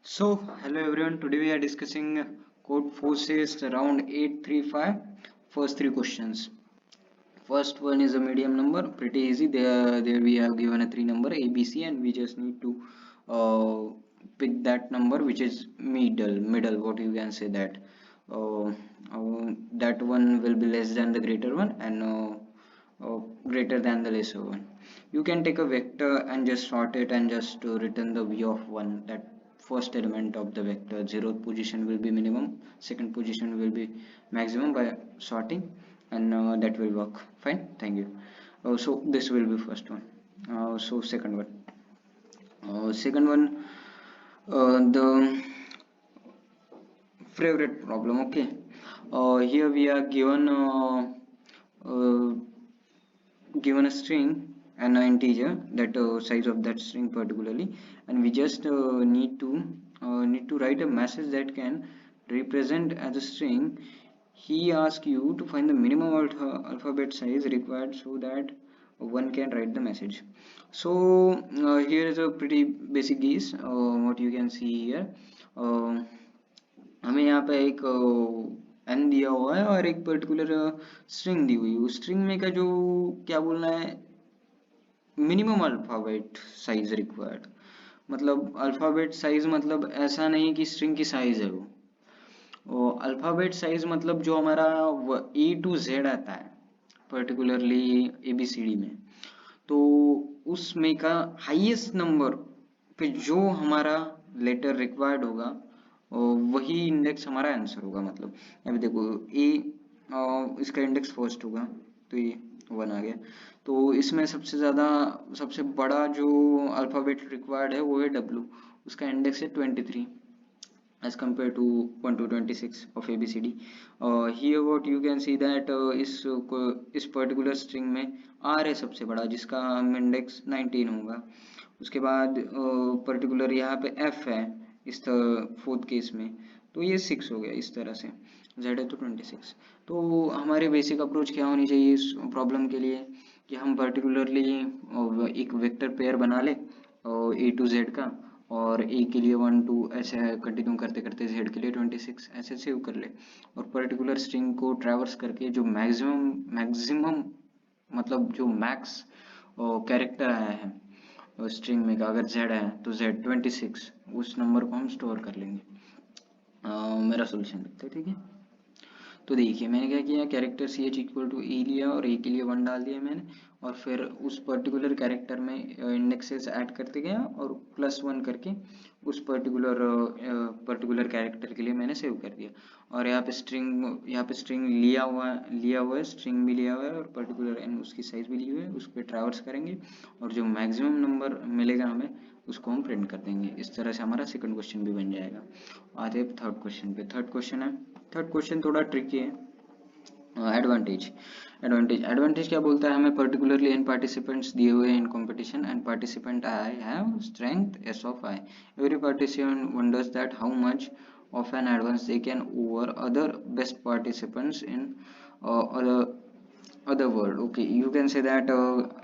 So, hello everyone. Today we are discussing code forces round 835. First three questions. First one is a medium number, pretty easy. There we have given a three number A, B, C, and we just need to pick that number which is middle. What you can say that that one will be less than the greater one and greater than the lesser one. You can take a vector and just sort it and just return the v of one. That first element of the vector, zeroth position will be minimum, second position will be maximum by sorting, and that will work fine. Thank you. So this will be first one. So second one, the favorite problem. Okay, here we are uh, given a string and an integer, that size of that string particularly, and we just need to write a message that can represent as a string. He asks you to find the minimum alphabet size required so that one can write the message. So here is a pretty basic case. What you can see here, uh, हमें यहाँ पे एक n दिया हुआ है और एक particular string दी हुई है। उस स्ट्रिंग में का जो क्या बोलना है, मिनिमम अल्फाबेट साइज रिक्वायर्ड। मतलब अल्फाबेट साइज मतलब ऐसा नहीं कि स्ट्रिंग की साइज है वो अल्फाबेट साइज मतलब जो हमारा ए टू जेड आता है पर्टिकुलरली ABCD में, तो उसमें का हाईएस्ट नंबर पे जो हमारा लेटर रिक्वायर्ड होगा वही इंडेक्स हमारा आंसर होगा। मतलब अभी देखो ए, इसका इंडेक्स फर्स्ट होगा तो ये 1 आ गया। तो इसमें सबसे बड़ा जो अल्फाबेट रिक्वायर्ड है वो है W, उसका इंडेक्स है 23 as compared to 1 to 26 of ABCD. Here what you can see that इस पर्टिकुलर स्ट्रिंग में R है सबसे बड़ा, जिसका इंडेक्स 19 होगा। उसके बाद पर्टिकुलर यहाँ पे F है इस फोर्थ केस में, तो ये 6 हो गया इस तरह से। Z है तो 26। तो हमारी बेसिक अप्रोच क्या होनी चाहिए इस प्रॉब्लम के लिए कि हम पर्टिकुलरली एक वेक्टर पेयर बना ले A to Z का, और ए के लिए 1 2 ऐसे कंटिन्यू करते करते जेड के लिए 26 ऐसे सेव कर ले, और पर्टिकुलर स्ट्रिंग को ट्रैवर्स करके जो मैक्सिमम मतलब जो मैक्स कैरेक्टर आया है स्ट्रिंग में का, अगर जेड है तो जेड 26, उस नंबर को हम स्टोर कर लेंगे। मेरा सोल्यूशन देखते हैं, ठीक है। तो देखिए मैंने क्या किया, character C H equal to A लिया और ए के लिए 1 डाल दिया मैंने, और फिर उस पर्टिकुलर कैरेक्टर में इंडेक्सेस ऐड करते गया और +1 करके उस पर्टिकुलर कैरेक्टर के लिए मैंने सेव कर दिया। और यहाँ पे स्ट्रिंग लिया हुआ है, स्ट्रिंग भी लिया हुआ है और पर्टिकुलर एंड उसकी साइज भी ली हुई है, उस पर ट्रैवर्स करेंगे और जो मैक्सिमम नंबर मिलेगा हमें उसको हम प्रिंट कर देंगे। इस तरह से हमारा सेकंड क्वेश्चन भी बन जाएगा। आते हैं थर्ड क्वेश्चन पे। थर्ड क्वेश्चन थोड़ा ट्रिकी है। एडवांटेज क्या बोलता है हमें, पर्टिकुलरली एन पार्टिसिपेंट्स दिए हुए in competition and participant I have strength S of I, every participant wonders that how much of an advance they can over other best participants in other world. Okay, you can say that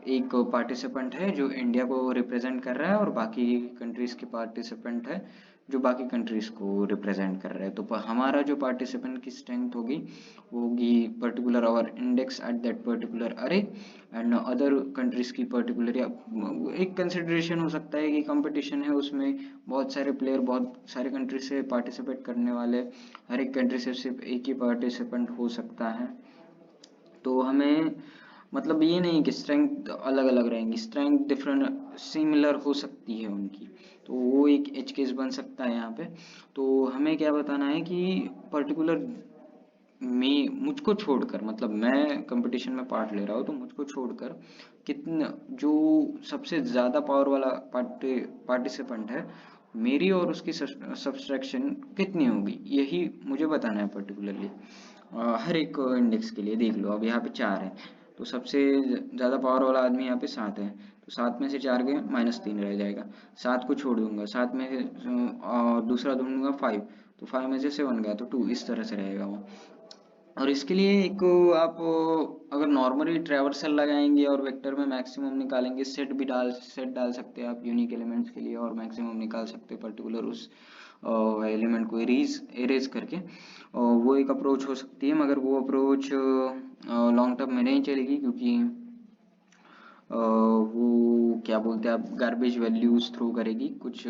एक participant है जो India को represent कर रहा है और बाकी countries के पार्टिसिपेंट है जो बाकी कंट्रीज को रिप्रेजेंट कर रहे हैं। तो हमारा जो पार्टिसिपेंट की स्ट्रेंथ होगी particular our index at that particular area, and other countries की पर्टिकुलर, या एक कंसिडरेशन हो सकता है कि कंपटीशन है उसमें बहुत सारे प्लेयर बहुत सारे कंट्री से पार्टिसिपेट करने वाले, हर एक कंट्री से सिर्फ एक ही पार्टिसिपेंट हो सकता है। तो हमें मतलब ये नहीं कि स्ट्रेंथ अलग अलग रहेंगी, स्ट्रेंथ डिफरेंट सिमिलर हो सकती है उनकी, तो वो एक एज केस बन सकता है यहाँ पे। तो हमें क्या बताना है कि पर्टिकुलर मुझको छोड़कर, मतलब मैं कंपटीशन में पार्ट ले रहा हूँ तो मुझको छोड़कर कितना जो सबसे ज़्यादा पावर वाला पार्टिसिपेंट है, मेरी और उसकी सब्सट्रैक्शन कितनी होगी यही मुझे बताना है पर्टिकुलरली। हर एक इंडेक्स के लिए देख लो, अब यहाँ पे 4 है तो सबसे ज़्यादा पावर वाला आदमी यहाँ पे 7 है, तो 7 में से 4 गए -3 रह जाएगा। 7 को छोड़ दूंगा, 7 में से दूसरा ढूंढूंगा 5, तो 5 में से 7 गया तो 2, इस तरह से रहेगा वो। और इसके लिए एक आप अगर नॉर्मली ट्रैवर्सल लगाएंगे और वेक्टर में मैक्सिमम निकालेंगे, सेट डाल सकते हैं आप यूनिक एलिमेंट्स के लिए और मैक्सिमम निकाल सकते हैं पर्टिकुलर उस एलिमेंट को इरेज करके, वो एक अप्रोच हो सकती है, मगर वो अप्रोच लॉन्ग टर्म में नहीं चलेगी, क्योंकि वो क्या बोलते हैं, आप गार्बेज वैल्यूज थ्रो करेगी कुछ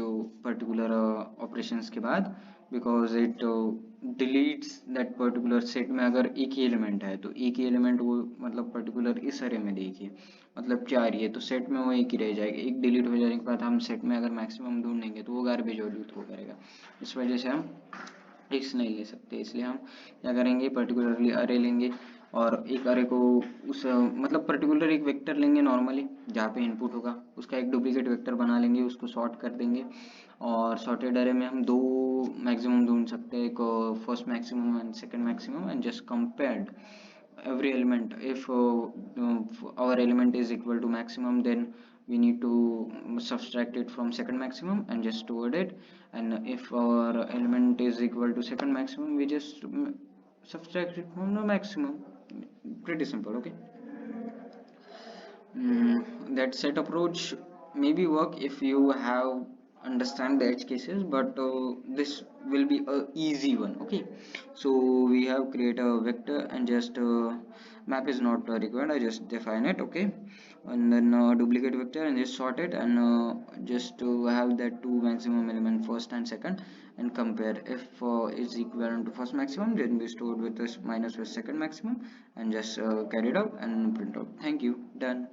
पर्टिकुलर ऑपरेशंस के बाद, because it deletes that particular set में। अगर एक ही एलिमेंट है तो एक ही एलिमेंट वो मतलब पर्टिकुलर इस अरे में देखिए, मतलब 4 ही है तो सेट में वो एक ही रह जाएगा। एक डिलीट हो जाने के बाद हम सेट में अगर मैक्सिमम ढूंढेंगे तो वो गार्बेज वैल्यू थ्रो करेगा। इस वजह से हम रिस्क नहीं ले सकते, इसलिए हम क्या करेंगे, पर्टिकुलरली अरे लेंगे, और एक अरे को उस मतलब पर्टिकुलर एक वेक्टर लेंगे नॉर्मली जहाँ पे इनपुट होगा, उसका एक डुप्लीकेट वेक्टर बना लेंगे, उसको सॉर्ट कर देंगे, और सॉर्टेड अरे में हम दो मैक्सिमम ढूंढ सकते हैं, एक first maximum and second maximum, and just compared every element. If our element is equal to maximum, then we need to subtract it from second maximum and just stored it, and if our element is equal to second maximum, we just subtract it from the maximum. Pretty simple. Okay. That set approach maybe work if you have understand the edge cases, but this will be a easy one. Okay, so we have create a vector, and just map is not required, I just define it. Okay, and then duplicate vector and just sort it, and just to have that two maximum element first and second, and compare. If is equivalent to first maximum, then we stored with this minus with second maximum, and just carry it out and print out. Thank you. Done.